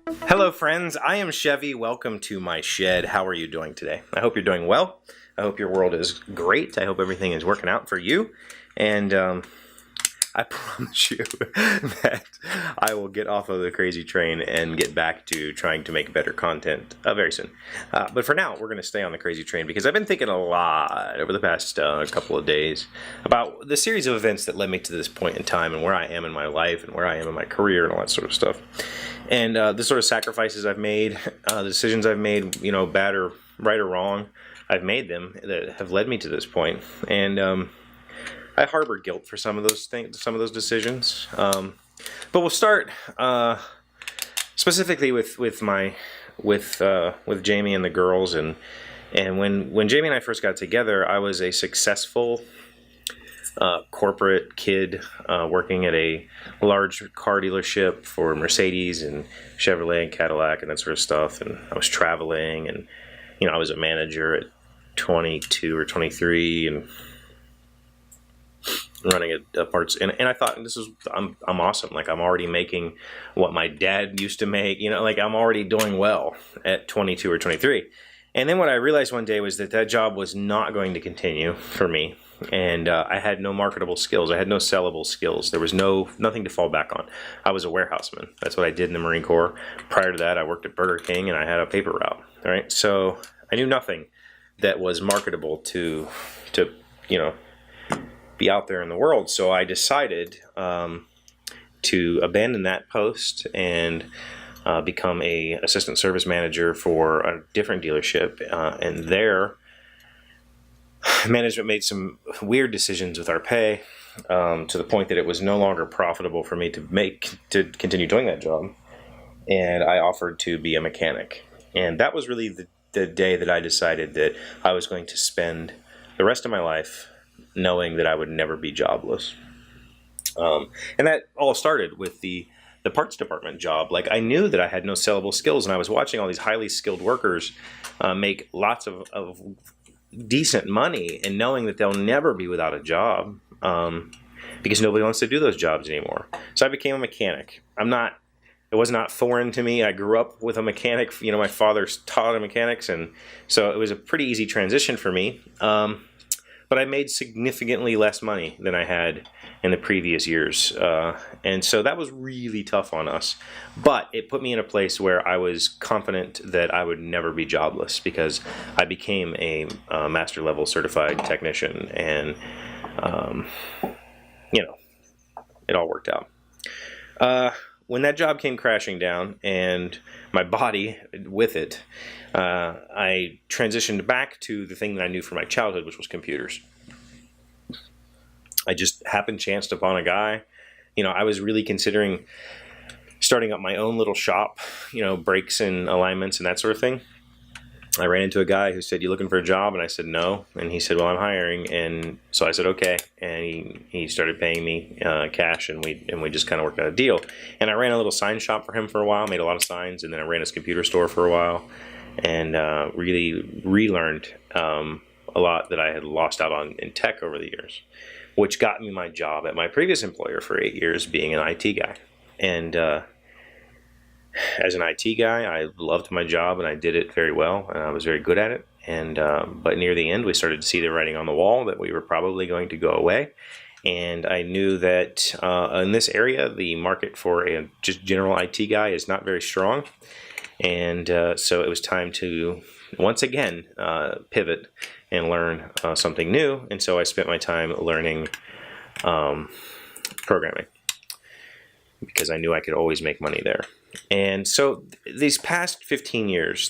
Hello friends, I am Chevee. Welcome to my shed. How are you doing today? I hope you're doing well. I hope your world is great. I hope everything is working out for you. And I promise you that I will get off of the crazy train and get back to trying to make better content very soon. But for now, we're going to stay on the crazy train because I've been thinking a lot over the past couple of days about the series of events that led me to this point in time and where I am in my life and where I am in my career and all that sort of stuff. And the sort of sacrifices I've made, the decisions I've made, you know, bad or right or wrong, I've made them that have led me to this point. And I harbor guilt for some of those things, some of those decisions. But we'll start specifically with Jamie and the girls. And when Jamie and I first got together, I was a successful corporate kid working at a large car dealership for Mercedes and Chevrolet and Cadillac and that sort of stuff. And I was traveling, and you know, I was a manager at 22 or 23 and running a parts, and I thought, I'm awesome. Like, I'm already making what my dad used to make, you know, like I'm already doing well at 22 or 23. And then what I realized one day was that that job was not going to continue for me. And I had no marketable skills. I had no sellable skills. There was nothing to fall back on. I was a warehouseman. That's what I did in the Marine Corps. Prior to that, I worked at Burger King and I had a paper route. All right, so I knew nothing that was marketable to you know, be out there in the world. So I decided to abandon that post and become a assistant service manager for a different dealership. And there, management made some weird decisions with our pay to the point that it was no longer profitable for me to continue doing that job. And I offered to be a mechanic. And that was really the day that I decided that I was going to spend the rest of my life knowing that I would never be jobless. And that all started with the parts department job. Like, I knew that I had no sellable skills, and I was watching all these highly skilled workers make lots of decent money, and knowing that they'll never be without a job because nobody wants to do those jobs anymore. So I became a mechanic. It was not foreign to me. I grew up with a mechanic. You know, my father taught mechanics, and so it was a pretty easy transition for me. But I made significantly less money than I had in the previous years. And so that was really tough on us. But it put me in a place where I was confident that I would never be jobless because I became a master level certified technician. And, you know, it all worked out. When that job came crashing down and my body with it, I transitioned back to the thing that I knew from my childhood, which was computers. I just chanced upon a guy. You know, I was really considering starting up my own little shop, you know, brakes and alignments and that sort of thing. I ran into a guy who said, "You looking for a job?" And I said, "No." And he said, "Well, I'm hiring." And so I said, "Okay." And he started paying me cash, and we just kind of worked out a deal. And I ran a little sign shop for him for a while, made a lot of signs, and then I ran his computer store for a while, and really relearned a lot that I had lost out on in tech over the years, which got me my job at my previous employer for 8 years, being an IT guy. And as an IT guy, I loved my job and I did it very well, and I was very good at it. And but near the end, we started to see the writing on the wall that we were probably going to go away. And I knew that in this area, the market for a just general IT guy is not very strong. And so it was time to once again pivot and learn something new. And so I spent my time learning programming because I knew I could always make money there. And so these past 15 years,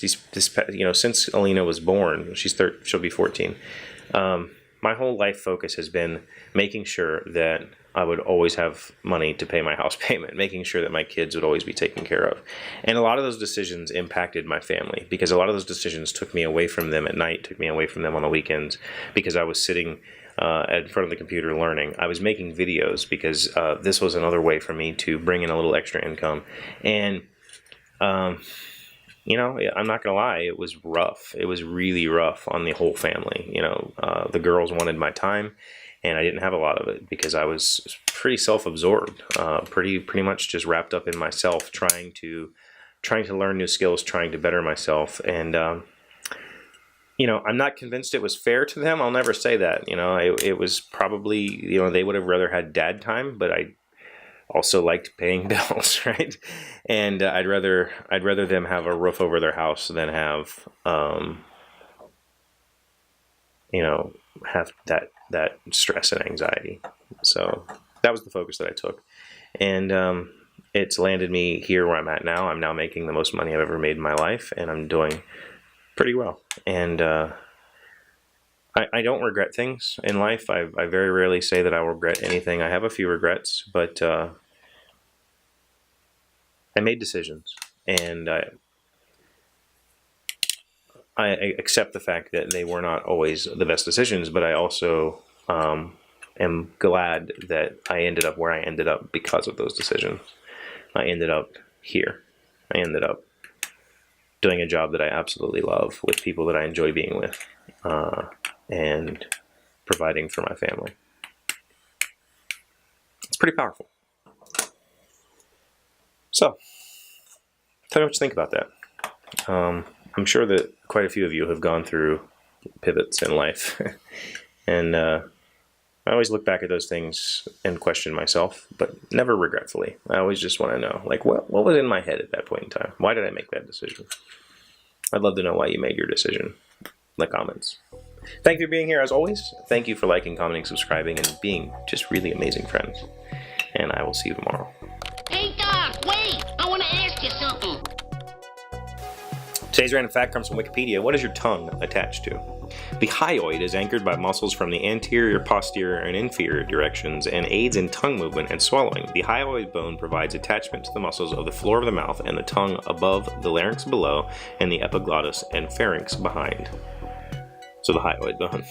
you know, since Alina was born, she'll be 14. My whole life focus has been making sure that I would always have money to pay my house payment, making sure that my kids would always be taken care of. And a lot of those decisions impacted my family because a lot of those decisions took me away from them at night, took me away from them on the weekends because I was sitting in front of the computer learning. I was making videos because this was another way for me to bring in a little extra income. And, you know, I'm not going to lie, it was rough. It was really rough on the whole family. You know, the girls wanted my time, and I didn't have a lot of it because I was pretty self-absorbed, pretty much just wrapped up in myself, trying to trying to learn new skills, trying to better myself. And, I'm not convinced it was fair to them. I'll never say that. It was probably, they would have rather had dad time, but I also liked paying bills, right? And I'd rather them have a roof over their house than have, have that stress and anxiety. So that was the focus that I took. And it's landed me here where I'm at now. I'm now making the most money I've ever made in my life, and I'm doing pretty well. And I don't regret things in life. I very rarely say that I will regret anything. I have a few regrets, but I made decisions, and I accept the fact that they were not always the best decisions, but I also am glad that I ended up where I ended up because of those decisions. I ended up here. I ended up doing a job that I absolutely love with people that I enjoy being with, and providing for my family. It's pretty powerful. So, tell me what you think about that. I'm sure that quite a few of you have gone through pivots in life, and I always look back at those things and question myself, but never regretfully. I always just want to know, what was in my head at that point in time? Why did I make that decision? I'd love to know why you made your decision in the comments. Thank you for being here, as always. Thank you for liking, commenting, subscribing, and being just really amazing friends. And I will see you tomorrow. Hey, Doc, wait! I want to ask you something. Today's random fact comes from Wikipedia. What is your tongue attached to? The hyoid is anchored by muscles from the anterior, posterior, and inferior directions and aids in tongue movement and swallowing. The hyoid bone provides attachment to the muscles of the floor of the mouth and the tongue above, the larynx below, and the epiglottis and pharynx behind. So the hyoid bone.